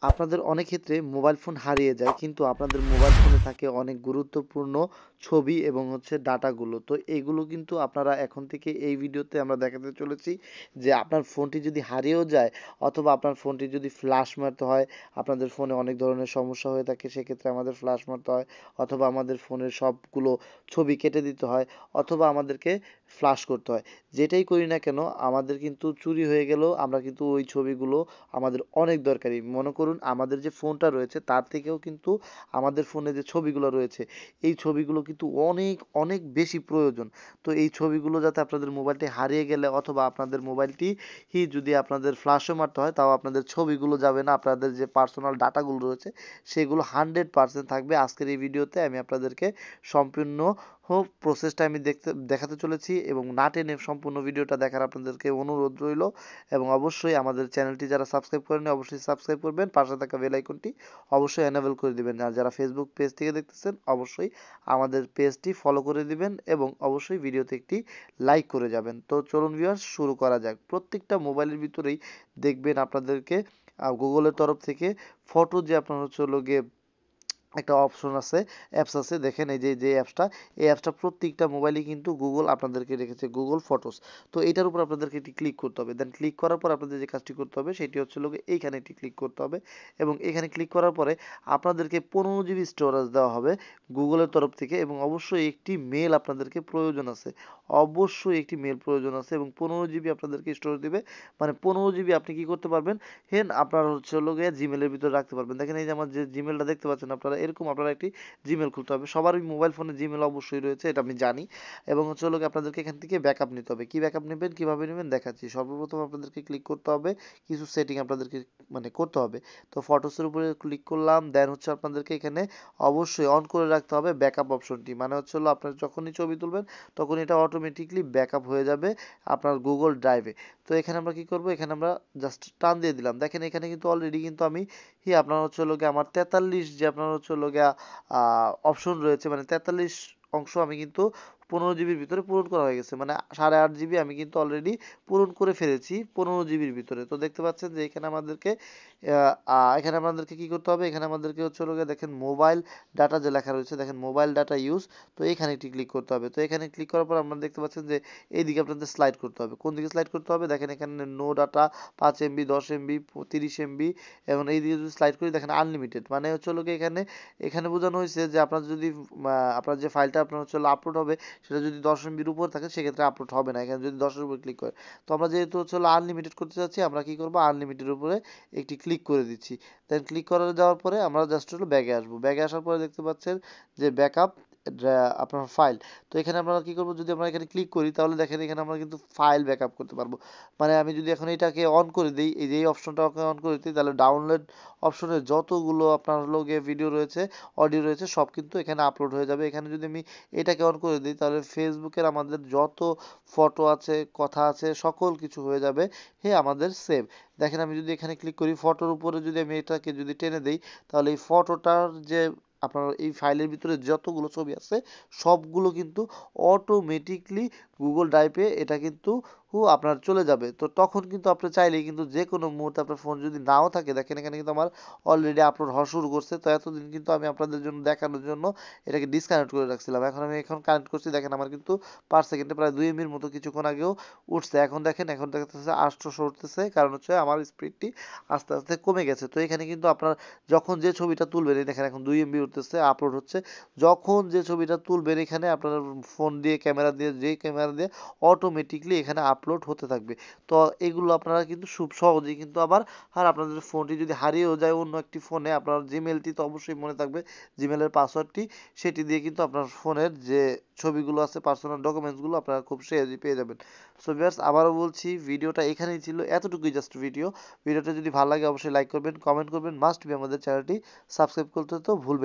আপনাদের অনেক ক্ষেত্রে মোবাইল ফোন হারিয়ে যায়, কিন্তু আপনাদের মোবাইল ফোনে থাকে অনেক গুরুত্বপূর্ণ ছবি এবং ডাটাগুলো। তো এগুলো কিন্তু আপনারা এখন থেকে এই ভিডিওতে আমরা দেখাতে চলেছি যে আপনার ফোনটি যদি হারিয়েও যায় অথবা আপনার ফোনটি যদি ফ্ল্যাশ মারতে হয়, আপনাদের ফোনে অনেক ধরনের সমস্যা হয়ে থাকে, সেক্ষেত্রে আমাদের ফ্ল্যাশ মারতে হয়, অথবা আমাদের ফোনের সবগুলো ছবি কেটে দিতে হয়, অথবা আমাদেরকে ফ্লাশ করতে হয়। যেটাই করি না কেন আমাদের কিন্তু চুরি হয়ে গেলেও আমরা কিন্তু ওই ছবিগুলো আমাদের অনেক দরকারি। মনে করুন আমাদের যে ফোনটা রয়েছে তার থেকেও কিন্তু আমাদের ফোনে যে ছবিগুলো রয়েছে এই ছবিগুলো কিন্তু অনেক অনেক বেশি প্রয়োজন। তো এই ছবিগুলো যাতে আপনাদের মোবাইলটি হারিয়ে গেলে অথবা আপনাদের মোবাইলটি যদি আপনাদের ফ্ল্যাশও মারতে হয় তাও আপনাদের ছবিগুলো যাবে না, আপনাদের যে পার্সোনাল ডাটাগুলো রয়েছে সেগুলো 100% থাকবে। আজকের এই ভিডিওতে আমি আপনাদেরকে সম্পূর্ণ প্রসেসটা আমি দেখাতে চলেছি এবং না টেনে সম্পূর্ণ ভিডিওটা দেখার আপনাদেরকে অনুরোধ রইল। এবং অবশ্যই আমাদের চ্যানেলটি যারা সাবস্ক্রাইব করেনি অবশ্যই সাবস্ক্রাইব করবেন, পাশে থাকা বেল আইকনটি অবশ্যই এনেবল করে দিবেন। আর যারা ফেসবুক পেজ থেকে দেখতেছেন অবশ্যই আমাদের পেজটি ফলো করে দিবেন এবং অবশ্যই ভিডিওতে একটি লাইক করে যাবেন। তো চলুন ভিউয়ার্স শুরু করা যাক। প্রত্যেকটা মোবাইলের ভিতরেই দেখবেন আপনাদেরকে গুগলের তরফ থেকে ফটো যে আপনার গিয়ে একটা অপশন আছে, অ্যাপস আছে, দেখেন এই যে অ্যাপসটা, এই অ্যাপসটা প্রত্যেকটা মোবাইলে কিন্তু গুগল আপনাদেরকে রেখেছে, গুগল ফটোস। তো এটার উপর আপনাদেরকে এটি ক্লিক করতে হবে। দেন ক্লিক করার পর আপনাদের যে কাজটি করতে হবে সেটি এইখানে এটি ক্লিক করতে হবে এবং এখানে ক্লিক করার পরে আপনাদেরকে 15 GB স্টোরেজ দেওয়া হবে গুগলের তরফ থেকে এবং অবশ্যই একটি মেল আপনাদেরকে প্রয়োজন আছে, অবশ্যই একটি মেল প্রয়োজন আছে এবং 15 GB আপনাদেরকে স্টোরেজ দিবে। মানে 15 GB আপনি কি করতে পারবেন, আপনার জিমেলের ভিতরে রাখতে পারবেন। দেখেন এই যে আমার যে জিমেলটা দেখতে পাচ্ছেন আপনারা, এরকম আপনারা একটি জিমেল খুলতে হবে। সবারই মোবাইল ফোনে জিমেল অবশ্যই রয়েছে, এটা আমি জানি। এবং আপনাদেরকে এখান থেকে ব্যাকআপ নিতে হবে। কি ব্যাকআপ নেবেন, কিভাবে নেবেন দেখাচ্ছি। সর্বপ্রথম আপনাদেরকে ক্লিক করতে হবে, কিছু সেটিং আপনাদেরকে করতে হবে। তো ফটোসের উপরে ক্লিক করলাম, দেন আপনাদেরকে এখানে অবশ্যই অন করে রাখতে হবে ব্যাকআপ অপশনটি। মানে আপনার যখনই ছবি তুলবেন তখন এটা অটোমেটিকলি ব্যাকআপ হয়ে যাবে আপনার গুগল ড্রাইভে। তো এখানে আমরা কি করব, এখানে আমরা জাস্ট টান দিয়ে দিলাম। দেখেন এখানে কিন্তু অলরেডি কিন্তু আমি আপনার আমার 43 যে আপনার অপশন রয়েছে, মানে 43 অংশ আমি কিন্তু 15 GB ভিতরে পূরণ করা হয়ে গেছে। মানে 8.5 GB আমি কিন্তু অলরেডি পূরণ করে ফেলেছি 15 GB ভিতরে। তো দেখতে পাচ্ছেন যে এখানে আমাদেরকে কি করতে হবে, এখানে আমাদেরকে দেখেন মোবাইল ডাটা যে লেখা রয়েছে, দেখেন মোবাইল ডাটা ইউজ। তো এখানে একটি ক্লিক করতে হবে। তো এখানে ক্লিক করার পর আপনারা দেখতে পাচ্ছেন যে এইদিকে আপনাদের স্লাইড করতে হবে। কোন দিকে স্লাইড করতে হবে, দেখেন এখানে no data 5 MB, 10 MB, 30 MB এবং এইদিকে যদি স্লাইড করি দেখেন আনলিমিটেড। মানে এখানে বোঝানো হয়েছে যে আপনার যদি আপনার যে ফাইলটা আপনার আপলোড হবে সেটা যদি 10 MB-র উপর থাকে সেক্ষেত্রে আপলোড হবে না। এখানে যদি 10-এর উপর ক্লিক করে, তো আমরা যেহেতু আনলিমিটেড করতে চাচ্ছি, আমরা কি করব, আনলিমিটেডের উপরে একটি ক্লিক করে দিচ্ছি। দেন ক্লিক করে যাওয়ার পরে আমরা জাস্ট ব্যাগে আসবো। ব্যাগে আসার পরে দেখতে পাচ্ছেন যে ব্যাকআপ আপনার ফাইল। তো এখানে আমরা কি করব, যদি আমরা এখানে ক্লিক করি তাহলে দেখেন এখানে আমরা কিন্তু ফাইল ব্যাকআপ করতে পারবো। মানে আমি যদি এখন এটাকে অন করে দিই, এই যে অপশনটাকে অন করে দিই, তাহলে ডাউনলোড অপশনে যতগুলো আপনার ভিডিও রয়েছে, অডিও রয়েছে, সব কিন্তু এখানে আপলোড হয়ে যাবে। এখানে যদি আমি এটাকে অন করে দিই তাহলে ফেসবুকের আমাদের যত ফটো আছে, কথা আছে, সকল কিছু হয়ে যাবে আমাদের সেভ। দেখেন আমি যদি এখানে ক্লিক করি, ফটোর উপরে যদি আমি এটাকে যদি টেনে দেই তাহলে এই ফটোটার যে আপনার এই ফাইলের ভিতরে যতগুলো ছবি আছে সবগুলো কিন্তু অটোমেটিকলি গুগল ড্রাইভে এটা কিন্তু আপনার চলে যাবে। তো তখন কিন্তু আপনি চাইলেই কিন্তু যে কোনো মুহূর্তে আপনার ফোন যদি নাও থাকে, দেখেন এখানে কিন্তু আমার অলরেডি আপলোড হওয়া শুরু করছে। তো এতদিন কিন্তু আমি আপনাদের জন্য দেখানোর জন্য এটাকে ডিসকানেক্ট করে রাখছিলাম। এখন কানেক্ট করছি, দেখেন আমার কিন্তু পার সেকেন্ডে প্রায় 2 MB-র মতো কিছুক্ষণ আগেও উঠছে। এখন দেখতেছে 800 উঠতেছে, কারণ আমার স্পিডটি আস্তে আস্তে কমে গেছে। তো এখানে কিন্তু আপনার যখন যে ছবিটা তুলবেন, এই দেখেন এখন 2 MB উঠতেছে, আপলোড হচ্ছে। যখন যে ছবিটা তুলবেন এখানে আপনার ফোন দিয়ে, ক্যামেরা দিয়ে অটোমেটিকলি এখানে আপলোড হতে থাকবে। তো এগুলো আপনারা কিন্তু খুব সহজেই কিন্তু আর আপনাদের ফোনটি যদি হারিয়েও যায় অন্য একটি ফোনে, আপনার জিমেলটি তো অবশ্যই মনে থাকবে, জিমেলের পাসওয়ার্ডটি, সেটি দিয়ে কিন্তু আপনার ফোনের যে ছবিগুলো আছে, পার্সোনাল ডকুমেন্টসগুলো আপনারা খুব সহজেই পেয়ে যাবেন। সো ভিউয়ার্স, আবারও বলছি ভিডিওটা এখানেই ছিল, এতটুকুই জাস্ট ভিডিওটা যদি ভালো লাগে অবশ্যই লাইক করবেন, কমেন্ট করবেন, মাস্ট বি আমাদের চ্যানেলটি সাবস্ক্রাইব করতে তো ভুলবেন।